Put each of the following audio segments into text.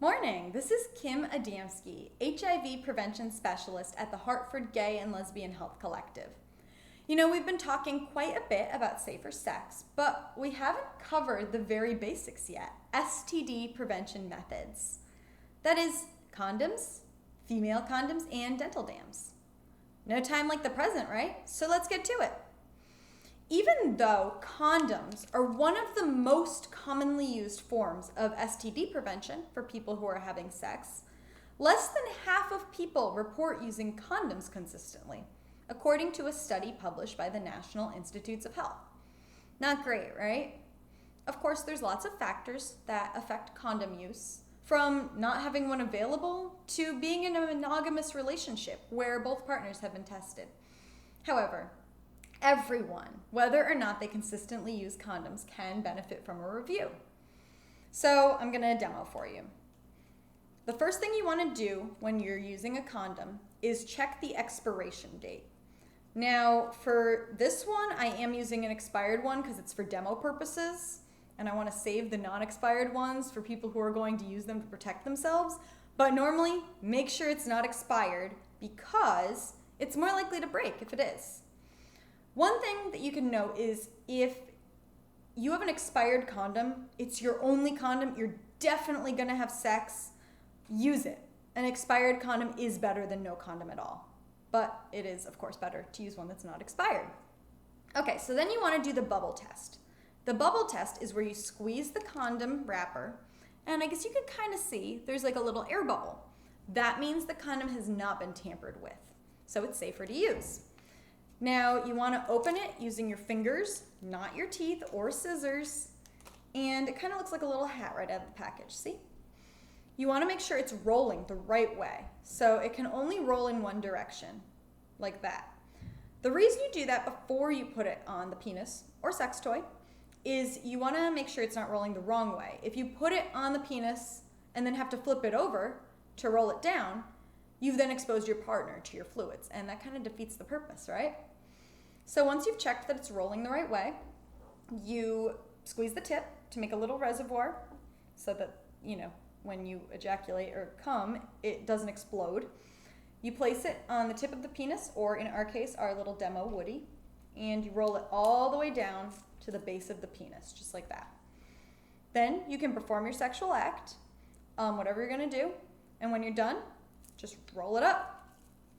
Morning, this is Kim Adamski, HIV prevention specialist at the Hartford Gay and Lesbian Health Collective. You know, we've been talking quite a bit about safer sex, but we haven't covered the very basics yet, STD prevention methods. That is, condoms, female condoms, and dental dams. No time like the present, right? So let's get to it. Even though condoms are one of the most commonly used forms of STD prevention for people who are having sex, less than half of people report using condoms consistently, according to a study published by the National Institutes of Health. Not great, right? Of course, there's lots of factors that affect condom use, from not having one available to being in a monogamous relationship where both partners have been tested. However, everyone, whether or not they consistently use condoms, can benefit from a review. So I'm going to demo for you. The first thing you want to do when you're using a condom is check the expiration date. Now, for this one, I am using an expired one because it's for demo purposes, and I want to save the non-expired ones for people who are going to use them to protect themselves. But normally, make sure it's not expired because it's more likely to break if it is. One thing that you can note is if you have an expired condom, it's your only condom, you're definitely going to have sex, use it. An expired condom is better than no condom at all. But it is, of course, better to use one that's not expired. Okay, so then you want to do the bubble test. The bubble test is where you squeeze the condom wrapper, and I guess you can kind of see there's like a little air bubble. That means the condom has not been tampered with, so it's safer to use. Now, you want to open it using your fingers, not your teeth or scissors, and it kind of looks like a little hat right out of the package, see? You want to make sure it's rolling the right way, so it can only roll in one direction, like that. The reason you do that before you put it on the penis or sex toy is you want to make sure it's not rolling the wrong way. If you put it on the penis and then have to flip it over to roll it down, you've then exposed your partner to your fluids, and that kind of defeats the purpose, right? So once you've checked that it's rolling the right way, you squeeze the tip to make a little reservoir so that, when you ejaculate or come, it doesn't explode. You place it on the tip of the penis, or in our case, our little demo woody, and you roll it all the way down to the base of the penis, just like that. Then you can perform your sexual act, whatever you're gonna do, and when you're done, just roll it up,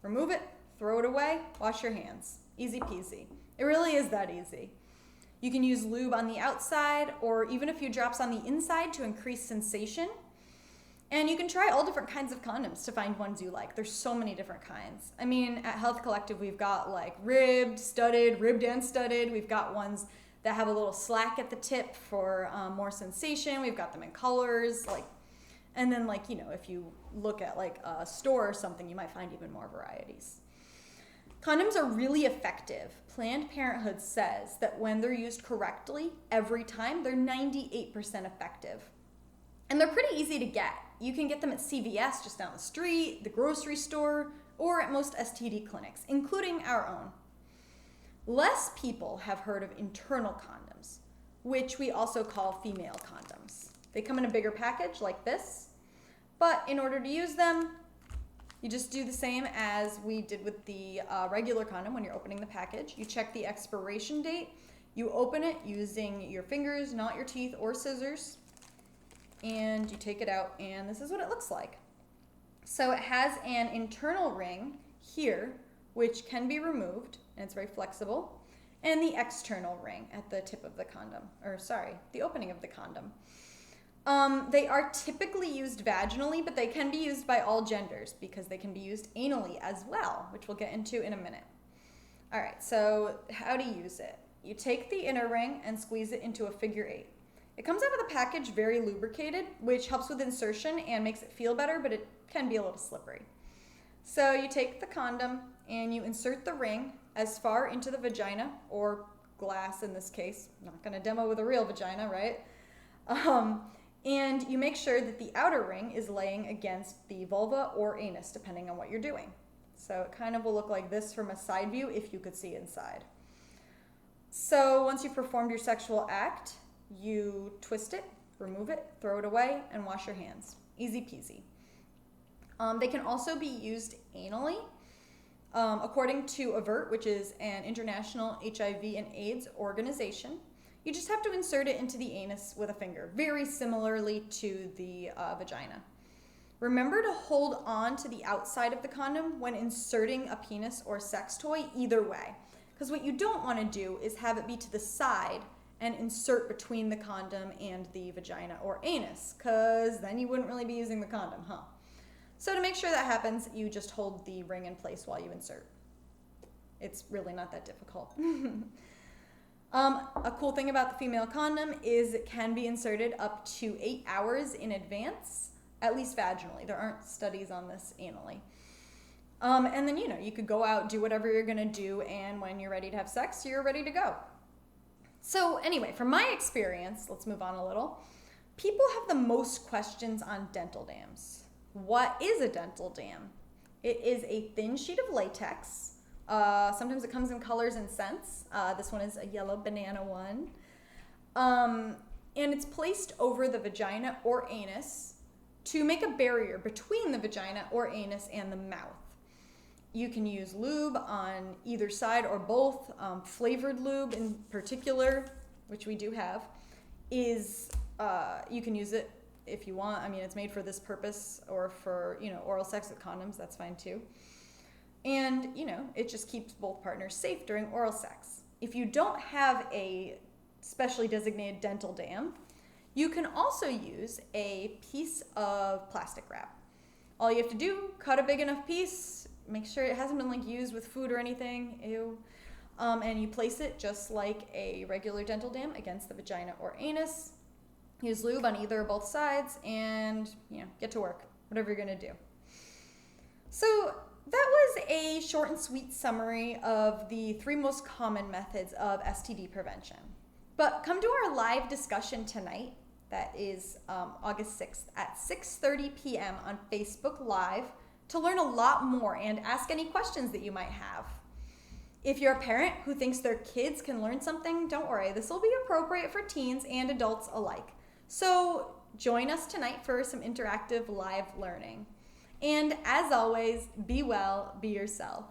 remove it, throw it away, wash your hands. Easy peasy. It really is that easy. You can use lube on the outside or even a few drops on the inside to increase sensation. And you can try all different kinds of condoms to find ones you like. There's so many different kinds. I mean, at Health Collective, we've got like ribbed and studded. We've got ones that have a little slack at the tip for more sensation. We've got them in colors, and then if you look at like a store or something, you might find even more varieties. Condoms are really effective. Planned Parenthood says that when they're used correctly, every time, they're 98% effective. And they're pretty easy to get. You can get them at CVS just down the street, the grocery store, or at most STD clinics, including our own. Less people have heard of internal condoms, which we also call female condoms. They come in a bigger package like this, but in order to use them, you just do the same as we did with the regular condom when you're opening the package. You check the expiration date. You open it using your fingers, not your teeth or scissors. And you take it out, and this is what it looks like. So it has an internal ring here, which can be removed, and it's very flexible, and the external ring at the tip of the condom, the opening of the condom. They are typically used vaginally, but they can be used by all genders because they can be used anally as well, which we'll get into in a minute. All right, so how to use it. You take the inner ring and squeeze it into a figure 8. It comes out of the package very lubricated, which helps with insertion and makes it feel better, but it can be a little slippery. So you take the condom and you insert the ring as far into the vagina, or glass in this case. I'm not gonna demo with a real vagina, right? And you make sure that the outer ring is laying against the vulva or anus, depending on what you're doing. So it kind of will look like this from a side view if you could see inside. So once you've performed your sexual act, you twist it, remove it, throw it away, and wash your hands. Easy peasy. They can also be used anally. According to AVERT, which is an international HIV and AIDS organization, you just have to insert it into the anus with a finger, very similarly to the vagina. Remember to hold on to the outside of the condom when inserting a penis or sex toy either way, because what you don't want to do is have it be to the side and insert between the condom and the vagina or anus, because then you wouldn't really be using the condom, huh? So to make sure that happens, you just hold the ring in place while you insert. It's really not that difficult. A cool thing about the female condom is it can be inserted up to 8 hours in advance, at least vaginally. There aren't studies on this anally. And then, you could go out, do whatever you're going to do, and when you're ready to have sex, you're ready to go. So anyway, from my experience, let's move on a little. People have the most questions on dental dams. What is a dental dam? It is a thin sheet of latex. Sometimes it comes in colors and scents. This one is a yellow banana one. And it's placed over the vagina or anus to make a barrier between the vagina or anus and the mouth. You can use lube on either side or both. Flavored lube in particular, which we do have, is you can use it if you want. I mean, it's made for this purpose, or for, oral sex with condoms, that's fine too. And, it just keeps both partners safe during oral sex. If you don't have a specially designated dental dam, you can also use a piece of plastic wrap. All you have to do, cut a big enough piece, make sure it hasn't been used with food or anything, ew. And you place it just like a regular dental dam against the vagina or anus. Use lube on either or both sides, and get to work, whatever you're gonna do. So that was a short and sweet summary of the 3 most common methods of STD prevention. But come to our live discussion tonight, that is August 6th at 6:30 p.m. on Facebook Live, to learn a lot more and ask any questions that you might have. If you're a parent who thinks their kids can learn something, don't worry, this will be appropriate for teens and adults alike. So join us tonight for some interactive live learning. And as always, be well, be yourself.